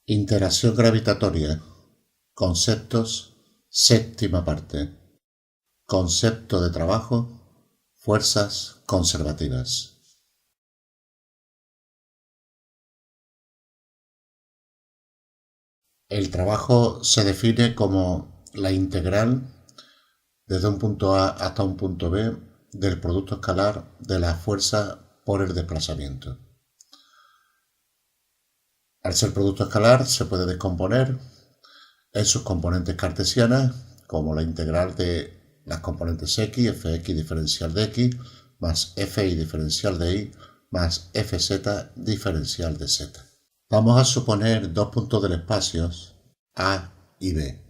Interacción gravitatoria. Conceptos. Séptima parte. Concepto de trabajo. Fuerzas conservativas. El trabajo se define como la integral desde un punto A hasta un punto B del producto escalar de la fuerza por el desplazamiento. Al ser producto escalar se puede descomponer en sus componentes cartesianas, como la integral de las componentes x, fx diferencial de x, más fi diferencial de y, más fz diferencial de z. Vamos a suponer dos puntos del espacio A y B.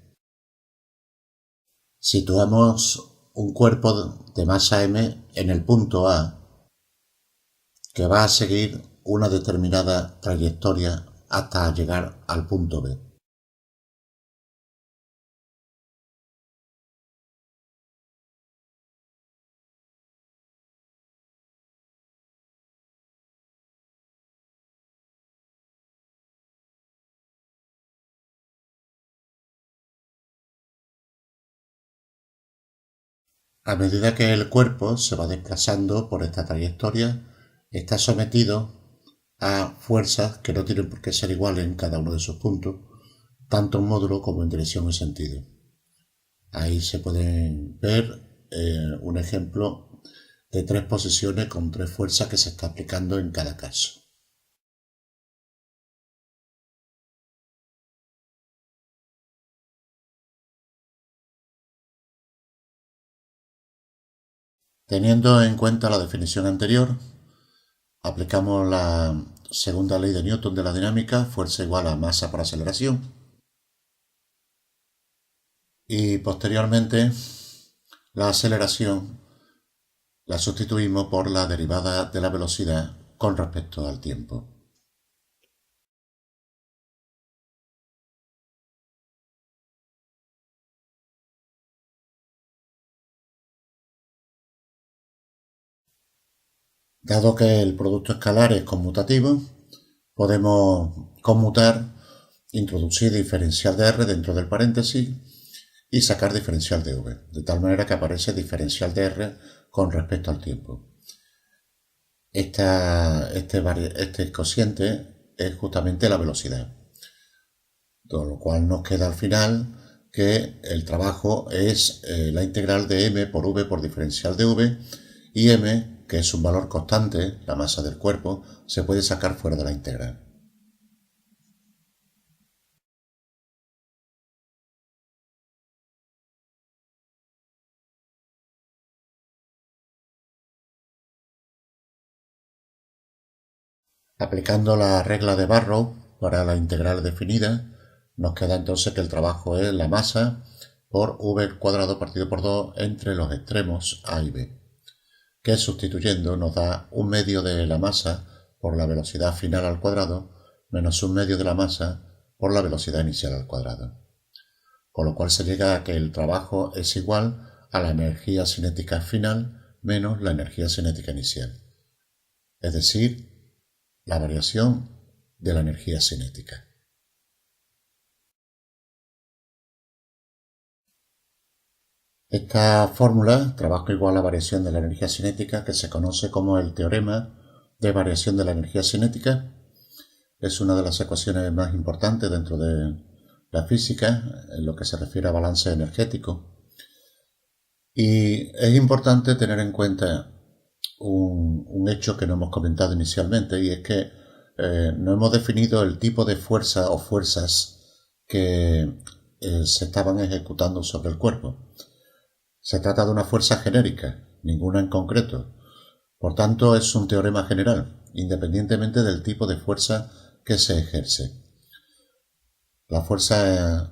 Situamos un cuerpo de masa m en el punto A que va a seguir una determinada trayectoria hasta llegar al punto B. A medida que el cuerpo se va desplazando por esta trayectoria, está sometido a fuerzas que no tienen por qué ser iguales en cada uno de sus puntos, tanto en módulo como en dirección y sentido. Ahí se pueden ver un ejemplo de tres posiciones con tres fuerzas que se está aplicando en cada caso. Teniendo en cuenta la definición anterior, aplicamos la segunda ley de Newton de la dinámica, fuerza igual a masa por aceleración, y posteriormente la aceleración la sustituimos por la derivada de la velocidad con respecto al tiempo. Dado que el producto escalar es conmutativo, podemos conmutar, introducir diferencial de R dentro del paréntesis y sacar diferencial de V, de tal manera que aparece diferencial de R con respecto al tiempo. Este cociente es justamente la velocidad, con lo cual nos queda al final que el trabajo es la integral de m por v por diferencial de v, y m, que es un valor constante, la masa del cuerpo, se puede sacar fuera de la integral. Aplicando la regla de Barrow para la integral definida, nos queda entonces que el trabajo es la masa por v cuadrado partido por 2 entre los extremos a y b, que sustituyendo nos da un medio de la masa por la velocidad final al cuadrado menos un medio de la masa por la velocidad inicial al cuadrado. Con lo cual se llega a que el trabajo es igual a la energía cinética final menos la energía cinética inicial. Es decir, la variación de la energía cinética. Esta fórmula, trabajo igual a variación de la energía cinética, que se conoce como el teorema de variación de la energía cinética, es una de las ecuaciones más importantes dentro de la física en lo que se refiere a balance energético. Y es importante tener en cuenta un hecho que no hemos comentado inicialmente, y es que no hemos definido el tipo de fuerza o fuerzas que se estaban ejecutando sobre el cuerpo. Se trata de una fuerza genérica, ninguna en concreto. Por tanto, es un teorema general, independientemente del tipo de fuerza que se ejerce. La fuerza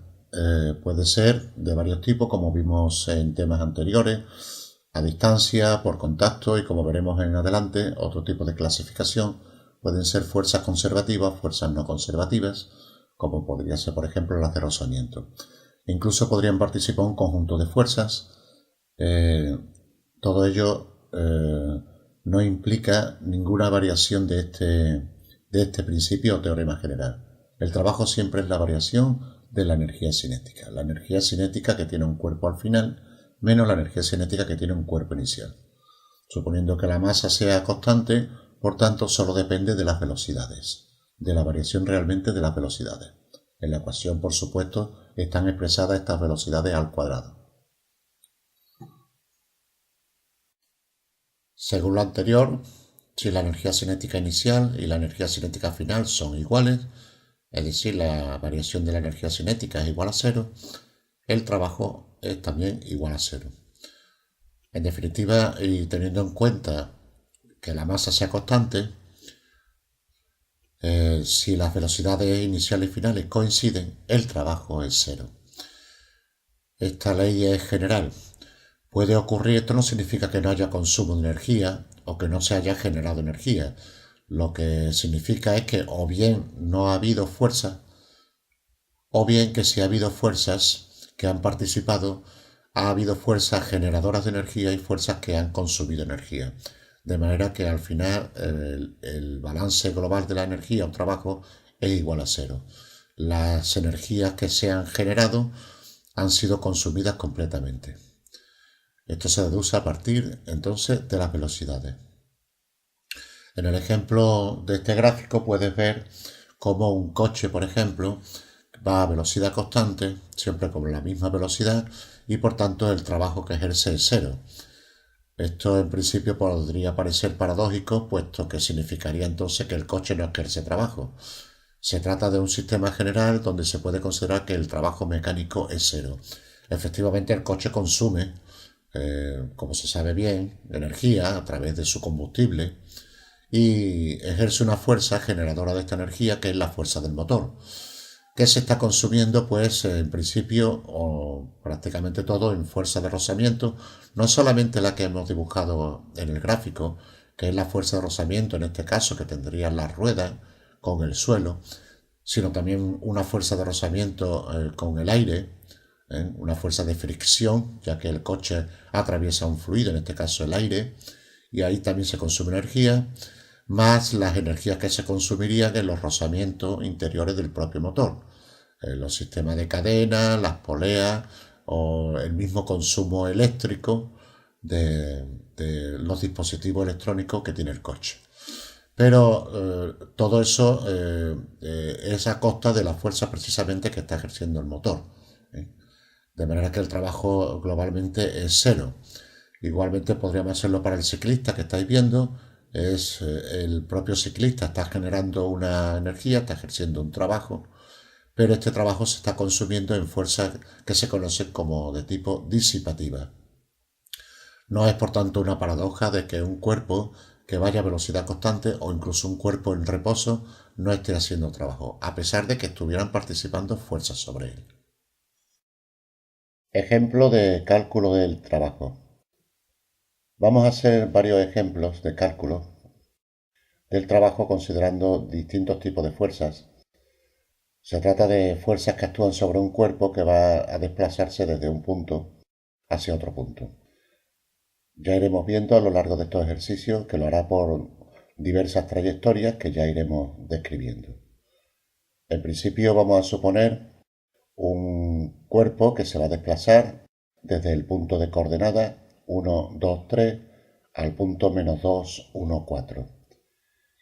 puede ser de varios tipos, como vimos en temas anteriores, a distancia, por contacto, y como veremos en adelante, otro tipo de clasificación pueden ser fuerzas conservativas, fuerzas no conservativas, como podría ser, por ejemplo, las de rozamiento. Incluso podrían participar un conjunto de fuerzas. Todo ello no implica ninguna variación de este principio o teorema general. El trabajo siempre es la variación de la energía cinética. La energía cinética que tiene un cuerpo al final menos la energía cinética que tiene un cuerpo inicial. Suponiendo que la masa sea constante, por tanto, solo depende de las velocidades, de la variación realmente de las velocidades. En la ecuación, por supuesto, están expresadas estas velocidades al cuadrado. Según lo anterior, si la energía cinética inicial y la energía cinética final son iguales, es decir, la variación de la energía cinética es igual a cero, el trabajo es también igual a cero. En definitiva, y teniendo en cuenta que la masa sea constante, si las velocidades iniciales y finales coinciden, el trabajo es cero. Esta ley es general. Puede ocurrir, esto no significa que no haya consumo de energía o que no se haya generado energía. Lo que significa es que o bien no ha habido fuerza, o bien que si ha habido fuerzas que han participado, ha habido fuerzas generadoras de energía y fuerzas que han consumido energía. De manera que al final el balance global de la energía o trabajo es igual a cero. Las energías que se han generado han sido consumidas completamente. Esto se deduce a partir entonces de las velocidades. En el ejemplo de este gráfico puedes ver cómo un coche, por ejemplo, va a velocidad constante, siempre con la misma velocidad, y por tanto el trabajo que ejerce es cero. Esto en principio podría parecer paradójico, puesto que significaría entonces que el coche no ejerce trabajo. Se trata de un sistema general donde se puede considerar que el trabajo mecánico es cero. Efectivamente, el coche consume, como se sabe bien, energía a través de su combustible y ejerce una fuerza generadora de esta energía que es la fuerza del motor. ¿Qué se está consumiendo? Pues en principio, o prácticamente todo, en fuerza de rozamiento, no solamente la que hemos dibujado en el gráfico, que es la fuerza de rozamiento, en este caso, que tendría las ruedas con el suelo, sino también una fuerza de rozamiento con el aire, una fuerza de fricción, ya que el coche atraviesa un fluido, en este caso el aire, y ahí también se consume energía, más las energías que se consumirían en los rozamientos interiores del propio motor, los sistemas de cadena, las poleas o el mismo consumo eléctrico de los dispositivos electrónicos que tiene el coche. Pero todo eso es a costa de la fuerza precisamente que está ejerciendo el motor. De manera que el trabajo globalmente es cero. Igualmente podríamos hacerlo para el ciclista que estáis viendo. Es el propio ciclista está generando una energía, está ejerciendo un trabajo, pero este trabajo se está consumiendo en fuerzas que se conocen como de tipo disipativa. No es por tanto una paradoja de que un cuerpo que vaya a velocidad constante o incluso un cuerpo en reposo no esté haciendo trabajo, a pesar de que estuvieran participando fuerzas sobre él. Ejemplo de cálculo del trabajo. Vamos a hacer varios ejemplos de cálculo del trabajo considerando distintos tipos de fuerzas. Se trata de fuerzas que actúan sobre un cuerpo que va a desplazarse desde un punto hacia otro punto. Ya iremos viendo a lo largo de estos ejercicios que lo hará por diversas trayectorias que ya iremos describiendo. En principio vamos a suponer un cuerpo que se va a desplazar desde el punto de coordenada 1, 2, 3 al punto -2, 1, 4.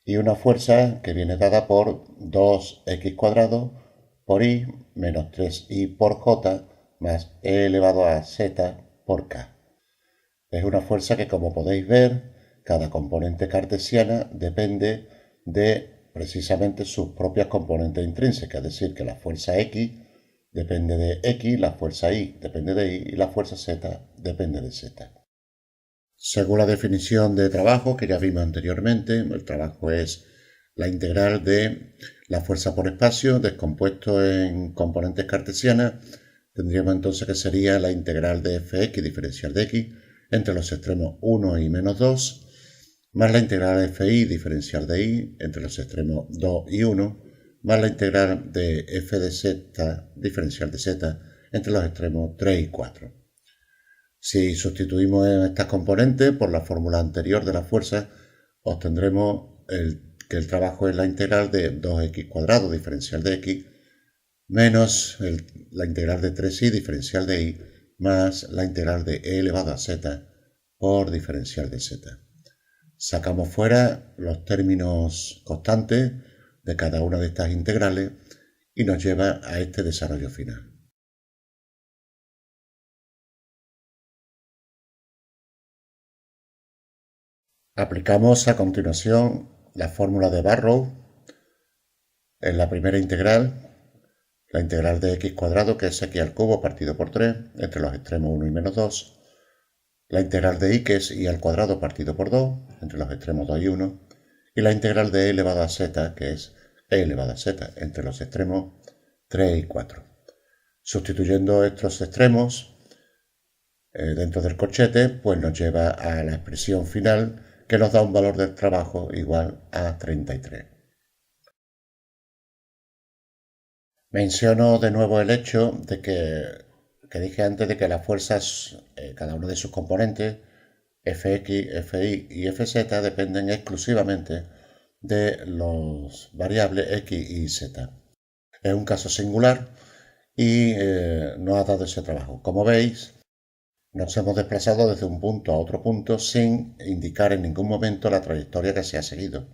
Y una fuerza que viene dada por 2x cuadrado por y menos 3y por j más e elevado a z por k. Es una fuerza que, como podéis ver, cada componente cartesiana depende de precisamente sus propias componentes intrínsecas, es decir, que la fuerza x depende de x, la fuerza y depende de y y la fuerza z depende de z. Según la definición de trabajo que ya vimos anteriormente, el trabajo es la integral de la fuerza por espacio descompuesto en componentes cartesianas. Tendríamos entonces que sería la integral de fx diferencial de x entre los extremos 1 y -2, más la integral de fi diferencial de y entre los extremos 2 y 1, más la integral de f de z diferencial de z entre los extremos 3 y 4. Si sustituimos estas componentes por la fórmula anterior de la fuerza, obtendremos el que el trabajo es la integral de 2x² diferencial de x menos la integral de 3y diferencial de y más la integral de e elevado a z por diferencial de z. Sacamos fuera los términos constantes de cada una de estas integrales y nos lleva a este desarrollo final. Aplicamos a continuación la fórmula de Barrow en la primera integral, la integral de x², que es x al cubo partido por 3, entre los extremos 1 y menos 2, la integral de y, que es y al cuadrado partido por 2, entre los extremos 2 y 1, y la integral de e elevado a z, que es e elevado a z, entre los extremos 3 y 4. Sustituyendo estos extremos dentro del corchete, pues nos lleva a la expresión final, que nos da un valor del trabajo igual a 33. Menciono de nuevo el hecho de que dije antes de que las fuerzas, cada uno de sus componentes, Fx, Fi y Fz, dependen exclusivamente de los variables x y z. Es un caso singular y nos ha dado ese trabajo. Como veis, nos hemos desplazado desde un punto a otro punto sin indicar en ningún momento la trayectoria que se ha seguido.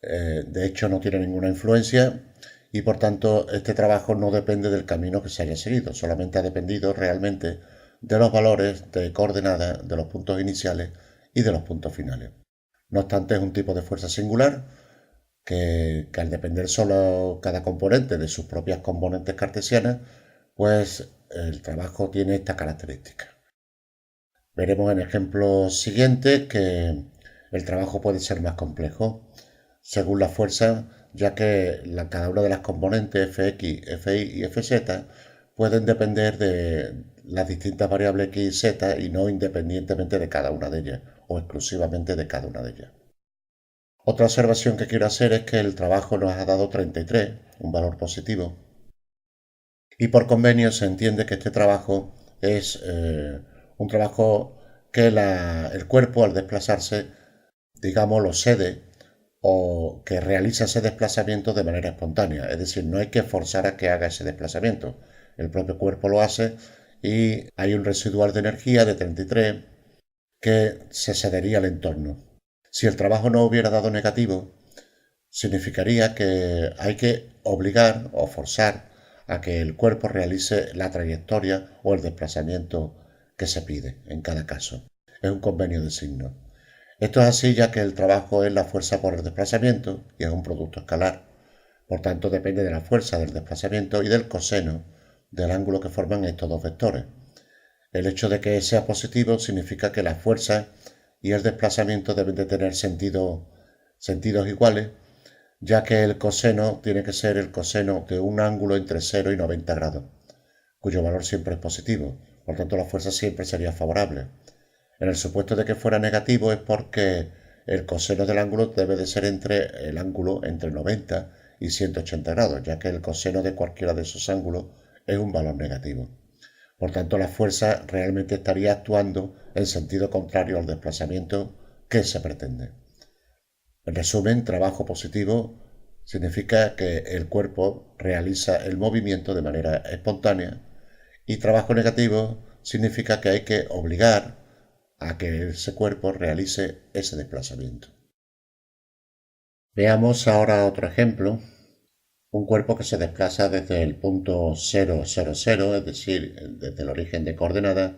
De hecho, no tiene ninguna influencia y por tanto este trabajo no depende del camino que se haya seguido, solamente ha dependido realmente de los valores de coordenadas de los puntos iniciales y de los puntos finales. No obstante, es un tipo de fuerza singular que al depender solo cada componente de sus propias componentes cartesianas, pues el trabajo tiene esta característica. Veremos en el ejemplo siguiente que el trabajo puede ser más complejo según la fuerza, ya que cada una de las componentes Fx, Fi y Fz pueden depender de las distintas variables x y z y no independientemente de cada una de ellas o exclusivamente de cada una de ellas. Otra observación que quiero hacer es que el trabajo nos ha dado 33, un valor positivo, y por convenio se entiende que este trabajo es un trabajo que el cuerpo al desplazarse, digamos, lo cede o que realiza ese desplazamiento de manera espontánea, es decir, no hay que forzar a que haga ese desplazamiento, el propio cuerpo lo hace y hay un residual de energía de 33 que se cedería al entorno. Si el trabajo no hubiera dado negativo, significaría que hay que obligar o forzar a que el cuerpo realice la trayectoria o el desplazamiento que se pide en cada caso. Es un convenio de signos. Esto es así ya que el trabajo es la fuerza por el desplazamiento y es un producto escalar. Por tanto, depende de la fuerza del desplazamiento y del coseno del ángulo que forman estos dos vectores. El hecho de que sea positivo significa que la fuerza y el desplazamiento deben de tener sentidos iguales, ya que el coseno tiene que ser el coseno de un ángulo entre 0 y 90 grados, cuyo valor siempre es positivo. Por tanto, la fuerza siempre sería favorable. En el supuesto de que fuera negativo es porque el coseno del ángulo debe de ser el ángulo entre 90 y 180 grados, ya que el coseno de cualquiera de esos ángulos es un valor negativo. Por tanto, la fuerza realmente estaría actuando en sentido contrario al desplazamiento que se pretende. En resumen, trabajo positivo significa que el cuerpo realiza el movimiento de manera espontánea y trabajo negativo significa que hay que obligar a que ese cuerpo realice ese desplazamiento. Veamos ahora otro ejemplo. Un cuerpo que se desplaza desde el punto 0, 0, 0, es decir, desde el origen de coordenadas,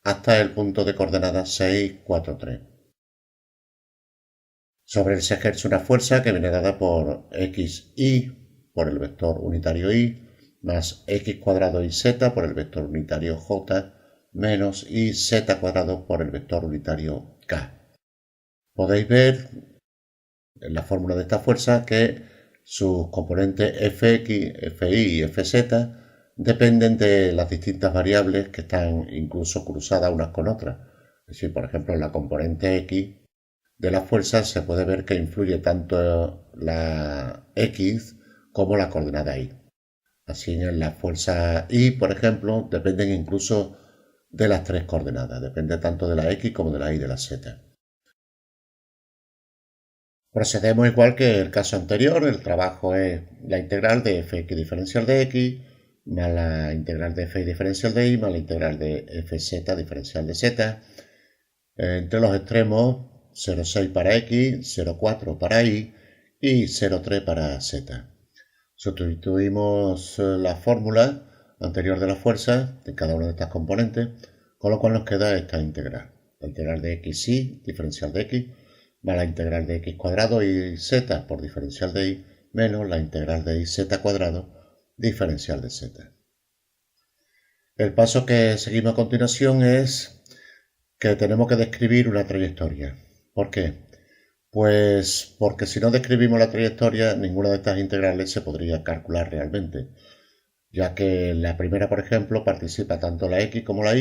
hasta el punto de coordenadas 6, 4, 3. Sobre él se ejerce una fuerza que viene dada por xy, por el vector unitario y, más x² y z por el vector unitario j, menos y z² por el vector unitario k. Podéis ver en la fórmula de esta fuerza que sus componentes fx, fi y fz dependen de las distintas variables que están incluso cruzadas unas con otras. Es decir, por ejemplo, en la componente x de la fuerza se puede ver que influye tanto la x como la coordenada y. Así en la fuerza y, por ejemplo, dependen incluso de las tres coordenadas, depende tanto de la x como de la y de la z. Procedemos igual que el caso anterior, el trabajo es la integral de fx diferencial de x más la integral de f diferencial de y más la integral de fz diferencial de z. Entre los extremos 0,6 para x, 0,4 para y 0,3 para z. Sustituimos la fórmula anterior de la fuerza de cada una de estas componentes, con lo cual nos queda esta integral. La integral de xy, diferencial de x, más la integral de x cuadrado y z por diferencial de y, menos la integral de z cuadrado, diferencial de z. El paso que seguimos a continuación es que tenemos que describir una trayectoria. ¿Por qué? Pues porque si no describimos la trayectoria, ninguna de estas integrales se podría calcular realmente, ya que la primera, por ejemplo, participa tanto la x como la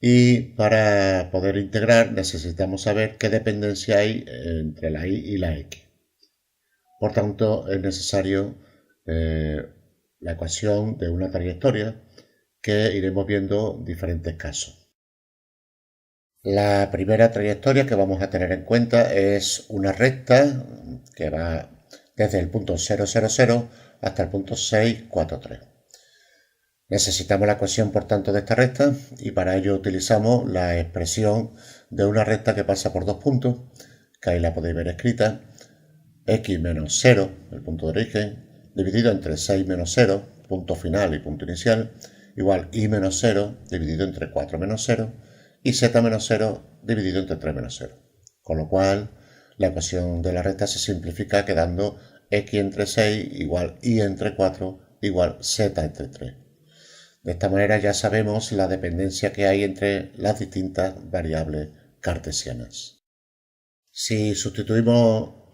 y para poder integrar necesitamos saber qué dependencia hay entre la y y la x. Por tanto, es necesario la ecuación de una trayectoria que iremos viendo diferentes casos. La primera trayectoria que vamos a tener en cuenta es una recta que va desde el punto 0,0,0 hasta el punto 6,4,3. Necesitamos la ecuación, por tanto, de esta recta y para ello utilizamos la expresión de una recta que pasa por dos puntos, que ahí la podéis ver escrita, x menos 0, el punto de origen, dividido entre 6 menos 0, punto final y punto inicial, igual y menos 0 dividido entre 4 menos 0 y z menos 0 dividido entre 3 menos 0. Con lo cual, la ecuación de la recta se simplifica quedando x entre 6 igual y entre 4 igual z entre 3. De esta manera ya sabemos la dependencia que hay entre las distintas variables cartesianas. Si sustituimos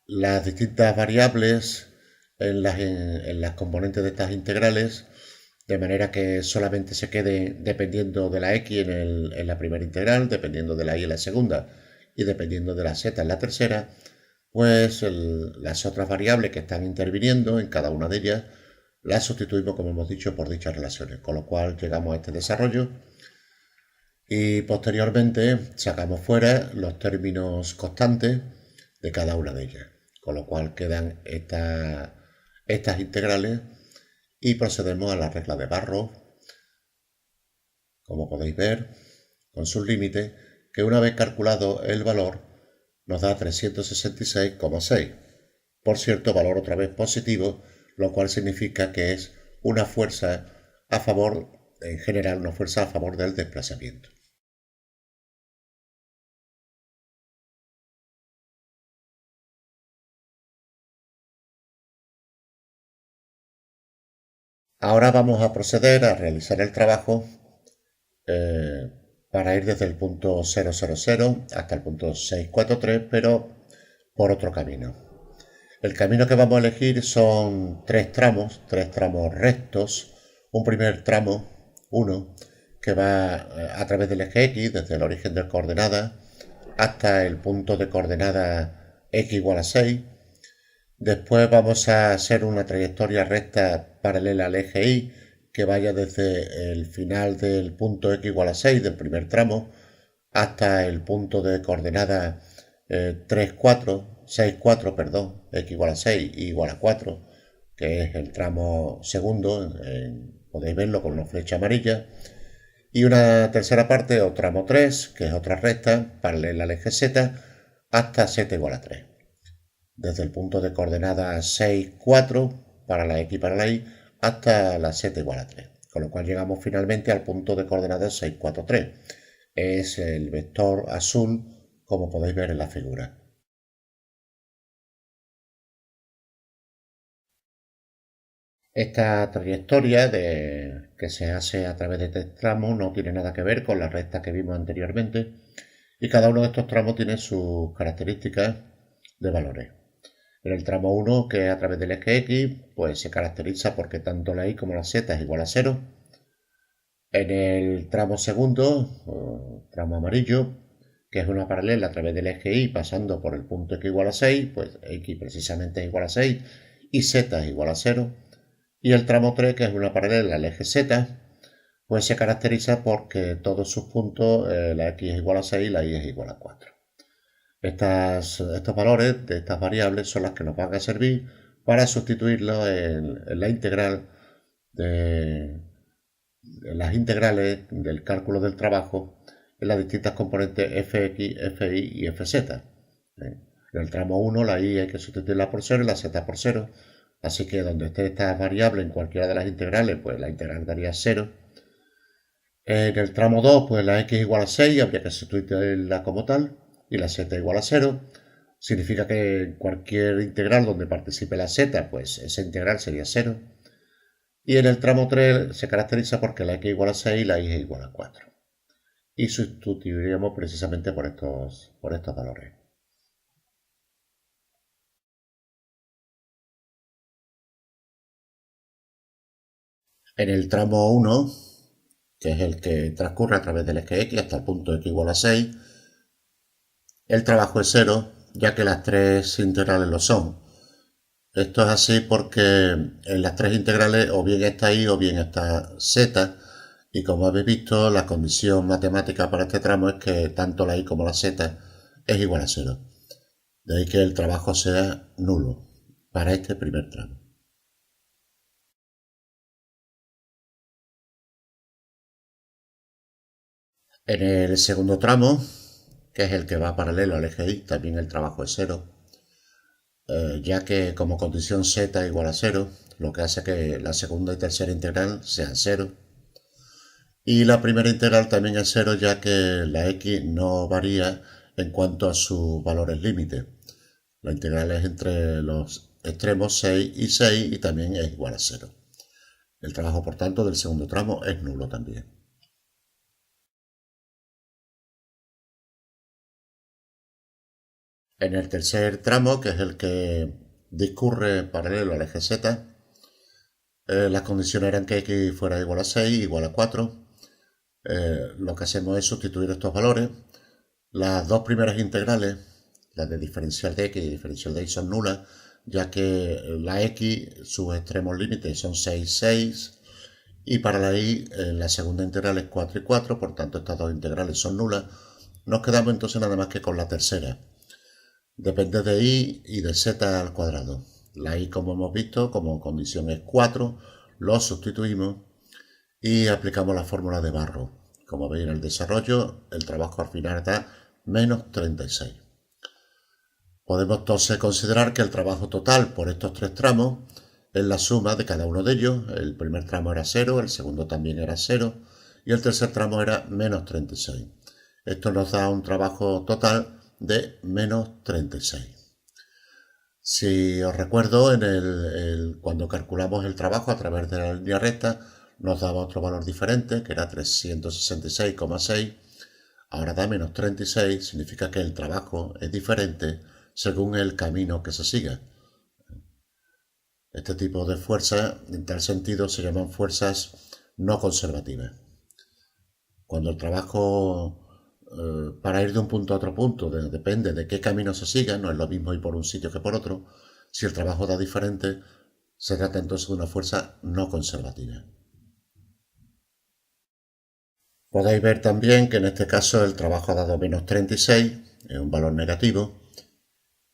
las distintas variables en las componentes de estas integrales, de manera que solamente se quede dependiendo de la x en la primera integral, dependiendo de la y en la segunda y dependiendo de la z en la tercera, pues las otras variables que están interviniendo en cada una de ellas las sustituimos, como hemos dicho, por dichas relaciones, con lo cual llegamos a este desarrollo y posteriormente sacamos fuera los términos constantes de cada una de ellas, con lo cual quedan estas integrales y procedemos a la regla de Barrow, como podéis ver, con sus límites, que una vez calculado el valor nos da 366,6. Por cierto, valor otra vez positivo, lo cual significa que es una fuerza a favor, en general, una fuerza a favor del desplazamiento. Ahora vamos a proceder a realizar el trabajo para ir desde el punto 0,0,0 hasta el punto 6,4,3, pero por otro camino. El camino que vamos a elegir son tres tramos rectos. Un primer tramo, 1, que va a través del eje X, desde el origen de coordenadas hasta el punto de coordenadas X igual a 6. Después vamos a hacer una trayectoria recta paralela al eje Y, que vaya desde el final del punto X igual a 6 del primer tramo hasta el punto de coordenadas 3, 4, 6, 4, perdón, X igual a 6 y igual a 4, que es el tramo segundo, podéis verlo con una flecha amarilla. Y una tercera parte, o tramo 3, que es otra recta paralela al eje Z, hasta z igual a 3. Desde el punto de coordenadas 6, 4, para la X y para la Y, hasta la z igual a 3. Con lo cual llegamos finalmente al punto de coordenadas 6, 4, 3. Es el vector azul, como podéis ver en la figura. Esta trayectoria que se hace a través de este tramo no tiene nada que ver con la recta que vimos anteriormente y cada uno de estos tramos tiene sus características de valores. En el tramo 1, que es a través del eje X, pues se caracteriza porque tanto la Y como la Z es igual a 0. En el tramo segundo, tramo amarillo, que es una paralela a través del eje Y pasando por el punto X igual a 6, pues X precisamente es igual a 6 y Z es igual a 0. Y el tramo 3, que es una paralela al eje Z, pues se caracteriza porque todos sus puntos, la X es igual a 6 y la Y es igual a 4. Estos valores de estas variables son las que nos van a servir para sustituirlos en la integral en las integrales del cálculo del trabajo en las distintas componentes fx, fi y fz. En el tramo 1 la y hay que sustituirla por 0 y la z por 0. Así que donde esté esta variable en cualquiera de las integrales, pues la integral daría 0. En el tramo 2, pues la x igual a 6, habría que sustituirla como tal, y la z igual a 0. Significa que en cualquier integral donde participe la z, pues esa integral sería 0. Y en el tramo 3 se caracteriza porque la x igual a 6 y la y es igual a 4. Y sustituiríamos precisamente por estos valores. En el tramo 1, que es el que transcurre a través del eje x hasta el punto x igual a 6, el trabajo es 0, ya que las tres integrales lo son. Esto es así porque en las tres integrales o bien está y o bien está z, y como habéis visto, la condición matemática para este tramo es que tanto la y como la z es igual a 0. De ahí que el trabajo sea nulo para este primer tramo. En el segundo tramo, que es el que va paralelo al eje y, también el trabajo es 0, ya que como condición z igual a 0, lo que hace que la segunda y tercera integral sean 0. Y la primera integral también es 0, ya que la x no varía en cuanto a sus valores límite. La integral es entre los extremos 6 y 6 y también es igual a 0. El trabajo, por tanto, del segundo tramo es nulo también. En el tercer tramo, que es el que discurre paralelo al eje z, las condiciones eran que x fuera igual a 6, igual a 4. Lo que hacemos es sustituir estos valores. Las dos primeras integrales, las de diferencial de x y diferencial de y, son nulas, ya que la x, sus extremos límites son 6, 6, y para la y, la segunda integral es 4 y 4, por tanto estas dos integrales son nulas. Nos quedamos entonces nada más que con la tercera. Depende de y y de z al cuadrado. La y, como hemos visto, como condición es 4, lo sustituimos y aplicamos la fórmula de Barrow. Como veis en el desarrollo, el trabajo al final da menos 36. Podemos entonces considerar que el trabajo total por estos tres tramos es la suma de cada uno de ellos. El primer tramo era 0, el segundo también era 0 y el tercer tramo era menos 36. Esto nos da un trabajo total de menos 36. Si os recuerdo, cuando calculamos el trabajo a través de la línea recta, nos daba otro valor diferente, que era 366,6. Ahora da menos 36, significa que el trabajo es diferente según el camino que se siga. Este tipo de fuerzas, en tal sentido, se llaman fuerzas no conservativas. Cuando el trabajo para ir de un punto a otro punto depende de qué camino se siga, no es lo mismo ir por un sitio que por otro. Si el trabajo da diferente, se trata entonces de una fuerza no conservativa. Podéis ver también que en este caso el trabajo ha dado menos 36, es un valor negativo.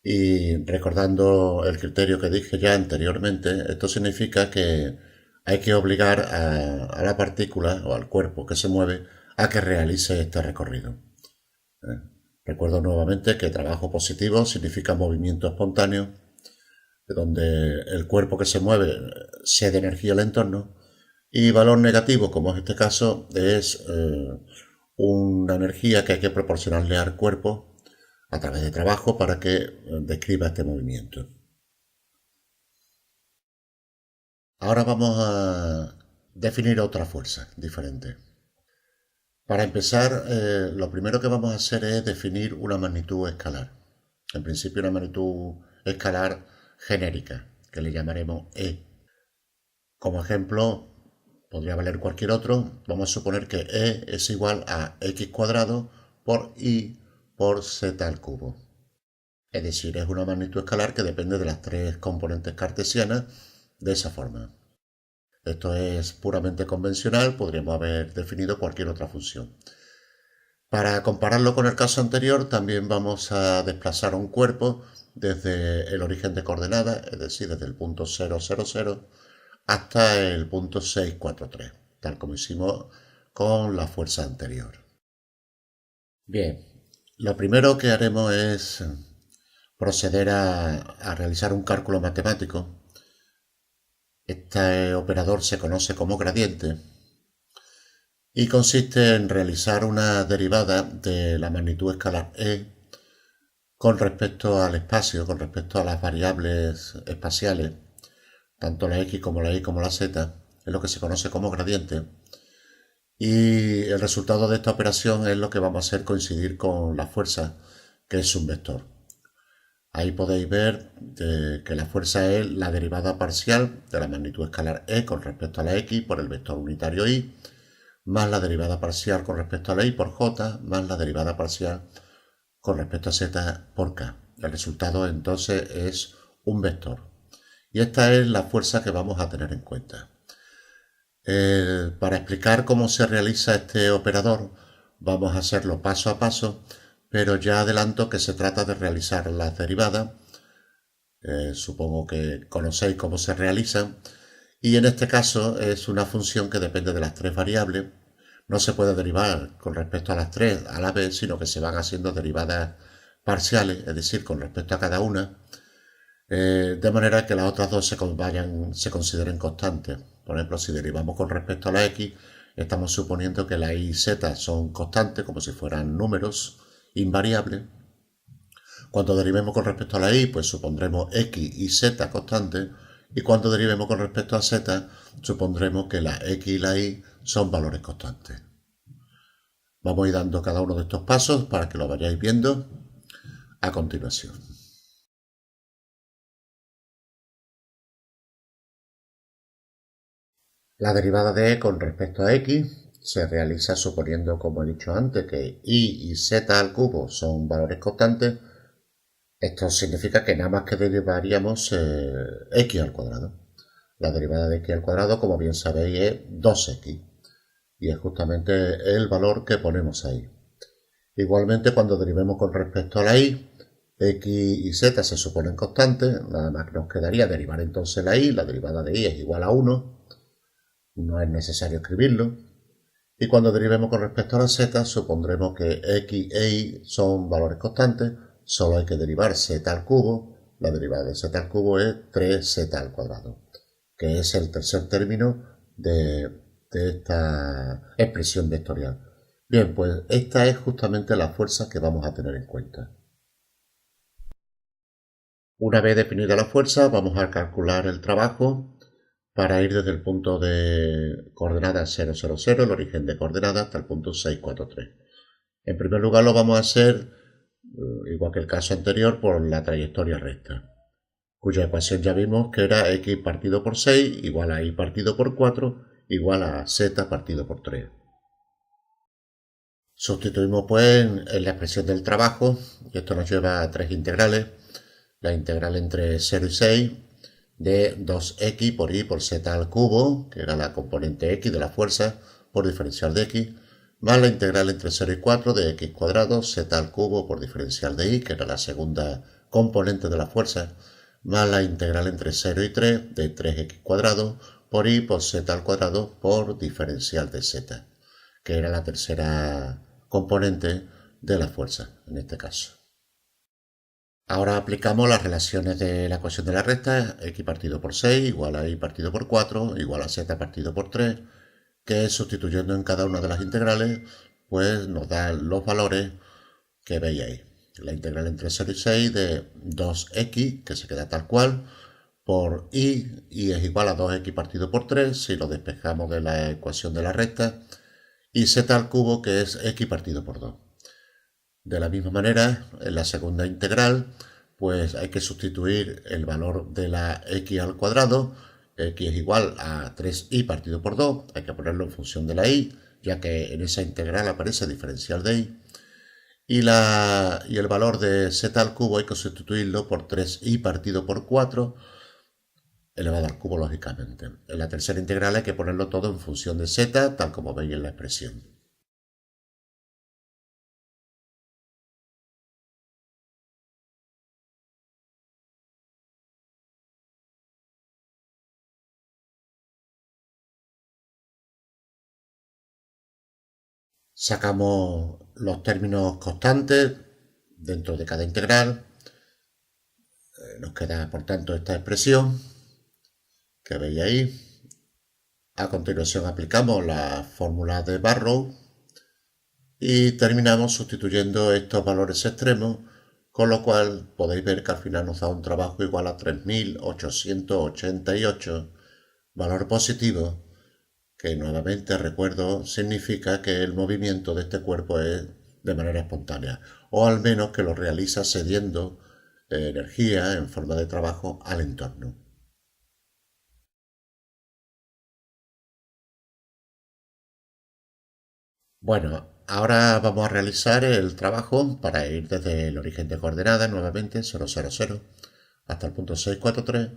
Y recordando el criterio que dije ya anteriormente, esto significa que hay que obligar a la partícula o al cuerpo que se mueve a que realice este recorrido. Recuerdo nuevamente que trabajo positivo significa movimiento espontáneo, donde el cuerpo que se mueve cede energía al entorno, y valor negativo, como es este caso, es una energía que hay que proporcionarle al cuerpo a través de trabajo para que describa este movimiento. Ahora vamos a definir otra fuerza diferente. Para empezar, lo primero que vamos a hacer es definir una magnitud escalar. En principio, una magnitud escalar genérica, que le llamaremos E. Como ejemplo, podría valer cualquier otro. Vamos a suponer que E es igual a x cuadrado por y por z al cubo. Es decir, es una magnitud escalar que depende de las tres componentes cartesianas de esa forma. Esto es puramente convencional, podríamos haber definido cualquier otra función. Para compararlo con el caso anterior, también vamos a desplazar un cuerpo desde el origen de coordenadas, es decir, desde el punto 000 hasta el punto 643, tal como hicimos con la fuerza anterior. Bien, lo primero que haremos es proceder a realizar un cálculo matemático. Este operador se conoce como gradiente y consiste en realizar una derivada de la magnitud escalar e con respecto al espacio, con respecto a las variables espaciales, tanto la x como la y como la z, es lo que se conoce como gradiente. Y el resultado de esta operación es lo que vamos a hacer coincidir con la fuerza, que es un vector. Ahí podéis ver que la fuerza es la derivada parcial de la magnitud escalar e con respecto a la x por el vector unitario y, más la derivada parcial con respecto a la y por j, más la derivada parcial con respecto a z por k. El resultado entonces es un vector. Y esta es la fuerza que vamos a tener en cuenta. Para explicar cómo se realiza este operador, vamos a hacerlo paso a paso, pero ya adelanto que se trata de realizar las derivadas. Supongo que conocéis cómo se realizan. Y en este caso es una función que depende de las tres variables. No se puede derivar con respecto a las tres a la vez, sino que se van haciendo derivadas parciales, es decir, con respecto a cada una, de manera que las otras dos se consideren constantes. Por ejemplo, si derivamos con respecto a la x, estamos suponiendo que la y y z son constantes, como si fueran números invariables. Cuando derivemos con respecto a la y, pues supondremos x y z constantes. Y cuando derivemos con respecto a z, supondremos que la x y la y son valores constantes. Vamos a ir dando cada uno de estos pasos para que lo vayáis viendo a continuación. La derivada de e con respecto a x se realiza suponiendo, como he dicho antes, que y z al cubo son valores constantes. Esto significa que nada más que derivaríamos x al cuadrado. La derivada de x al cuadrado, como bien sabéis, es 2x. Y es justamente el valor que ponemos ahí. Igualmente, cuando derivemos con respecto a la y, x y z se suponen constantes, nada más que nos quedaría derivar entonces la y, la derivada de y es igual a 1, no es necesario escribirlo. Y cuando derivemos con respecto a la z, supondremos que x e y son valores constantes, solo hay que derivar z al cubo, la derivada de z al cubo es 3z al cuadrado, que es el tercer término de esta expresión vectorial. Bien, pues esta es justamente la fuerza que vamos a tener en cuenta. Una vez definida la fuerza, vamos a calcular el trabajo para ir desde el punto de coordenadas 000, el origen de coordenadas, hasta el punto 643. En primer lugar lo vamos a hacer, igual que el caso anterior, por la trayectoria recta, cuya ecuación ya vimos que era x partido por 6 igual a y partido por 4 igual a z partido por 3. Sustituimos pues en la expresión del trabajo, y esto nos lleva a tres integrales. La integral entre 0 y 6 de 2x por y por z al cubo, que era la componente x de la fuerza, por diferencial de x, más la integral entre 0 y 4 de x cuadrado, z al cubo por diferencial de y, que era la segunda componente de la fuerza, más la integral entre 0 y 3 de 3x cuadrado por y por z al cuadrado por diferencial de z, que era la tercera componente de la fuerza en este caso. Ahora aplicamos las relaciones de la ecuación de la recta, x partido por 6 igual a y partido por 4 igual a z partido por 3, que sustituyendo en cada una de las integrales, pues nos da los valores que veis ahí. La integral entre 0 y 6 de 2x, que se queda tal cual, por y es igual a 2x partido por 3, si lo despejamos de la ecuación de la recta, y z al cubo, que es x partido por 2. De la misma manera, en la segunda integral, pues hay que sustituir el valor de la x al cuadrado, x es igual a 3y partido por 2, hay que ponerlo en función de la y, ya que en esa integral aparece diferencial de y, y el valor de z al cubo hay que sustituirlo por 3y partido por 4, elevado al cubo lógicamente. En la tercera integral hay que ponerlo todo en función de z, tal como veis en la expresión. Sacamos los términos constantes dentro de cada integral. Nos queda, por tanto, esta expresión que veis ahí. A continuación aplicamos la fórmula de Barrow y terminamos sustituyendo estos valores extremos, con lo cual podéis ver que al final nos da un trabajo igual a 3888, valor positivo, que nuevamente recuerdo significa que el movimiento de este cuerpo es de manera espontánea, o al menos que lo realiza cediendo energía en forma de trabajo al entorno. Bueno, ahora vamos a realizar el trabajo para ir desde el origen de coordenadas, nuevamente 000, hasta el punto 643,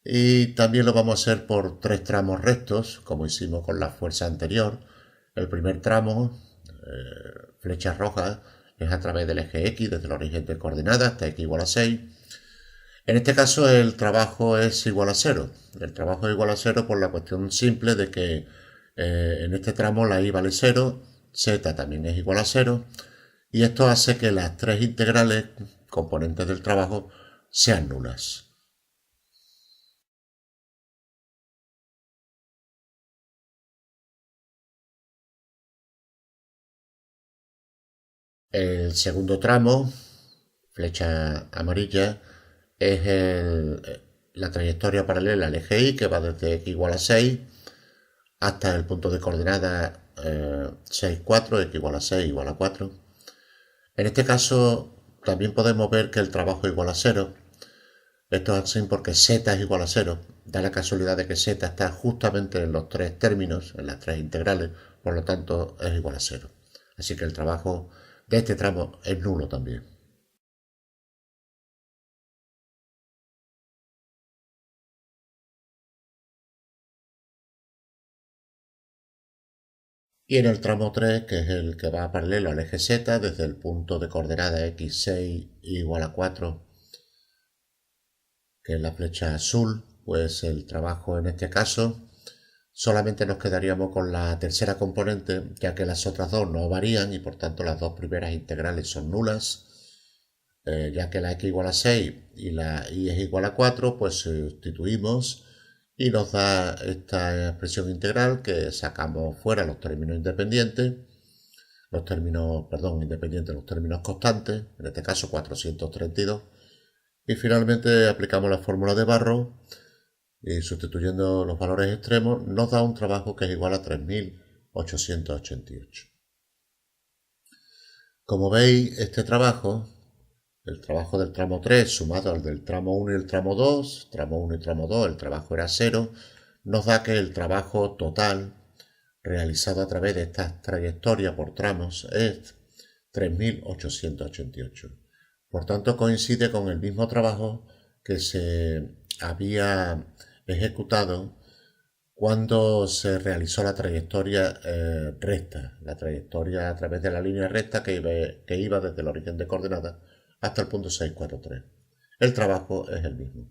y también lo vamos a hacer por 3 tramos rectos, como hicimos con la fuerza anterior. El primer tramo, flecha roja, es a través del eje X, desde el origen de coordenadas hasta X igual a 6. En este caso el trabajo es igual a 0. El trabajo es igual a 0 por la cuestión simple de que en este tramo la y vale 0, z también es igual a 0, y esto hace que las 3 integrales componentes del trabajo sean nulas. El segundo tramo, flecha amarilla, es la trayectoria paralela al eje Y, que va desde x igual a 6 hasta el punto de coordenadas 6, 4, x igual a 6 igual a 4. En este caso también podemos ver que el trabajo es igual a 0. Esto es así porque z es igual a 0. Da la casualidad de que z está justamente en los 3 términos, en las 3 integrales, por lo tanto es igual a 0. Así que el trabajo de este tramo es nulo también. Y en el tramo 3, que es el que va paralelo al eje z, desde el punto de coordenada x6 igual a 4, que es la flecha azul, pues el trabajo en este caso solamente nos quedaríamos con la tercera componente, ya que las otras dos no varían y por tanto las dos primeras integrales son nulas. Ya que la x igual a 6 y la y es igual a 4, pues sustituimos y nos da esta expresión integral que sacamos fuera los términos independientes, los términos constantes, en este caso 432, y finalmente aplicamos la fórmula de Barrow y sustituyendo los valores extremos nos da un trabajo que es igual a 3888. Como veis, este trabajo, el trabajo del tramo 3 sumado al del tramo 1 y el tramo 2, tramo 1 y tramo 2, el trabajo era 0, nos da que el trabajo total realizado a través de esta trayectoria por tramos es 3888. Por tanto, coincide con el mismo trabajo que se había ejecutado cuando se realizó la trayectoria recta, la trayectoria a través de la línea recta que iba desde el origen de coordenadas hasta el punto 643. El trabajo es el mismo.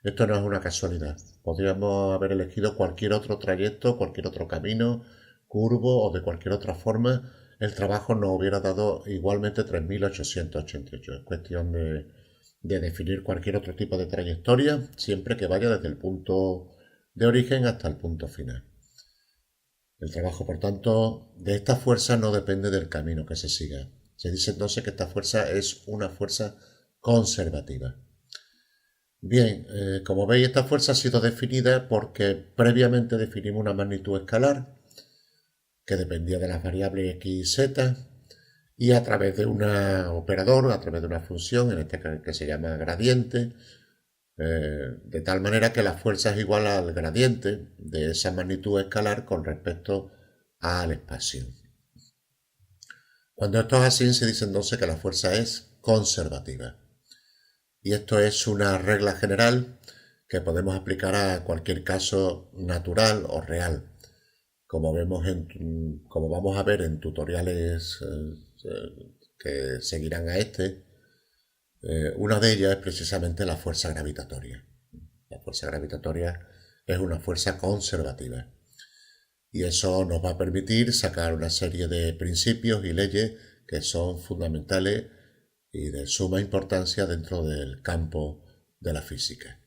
Esto no es una casualidad. Podríamos haber elegido cualquier otro trayecto, cualquier otro camino, curvo o de cualquier otra forma. El trabajo nos hubiera dado igualmente 3888. Es cuestión de definir cualquier otro tipo de trayectoria, siempre que vaya desde el punto de origen hasta el punto final. El trabajo, por tanto, de esta fuerza no depende del camino que se siga. Se dice entonces que esta fuerza es una fuerza conservativa. Bien, como veis, esta fuerza ha sido definida porque previamente definimos una magnitud escalar que dependía de las variables x y z, y a través de un operador, a través de una función, en este caso que se llama gradiente, de tal manera que la fuerza es igual al gradiente de esa magnitud escalar con respecto al espacio. Cuando esto es así, se dice entonces que la fuerza es conservativa. Y esto es una regla general que podemos aplicar a cualquier caso natural o real. Como vamos a ver en tutoriales que seguirán a este, una de ellas es precisamente la fuerza gravitatoria. La fuerza gravitatoria es una fuerza conservativa. Y eso nos va a permitir sacar una serie de principios y leyes que son fundamentales y de suma importancia dentro del campo de la física.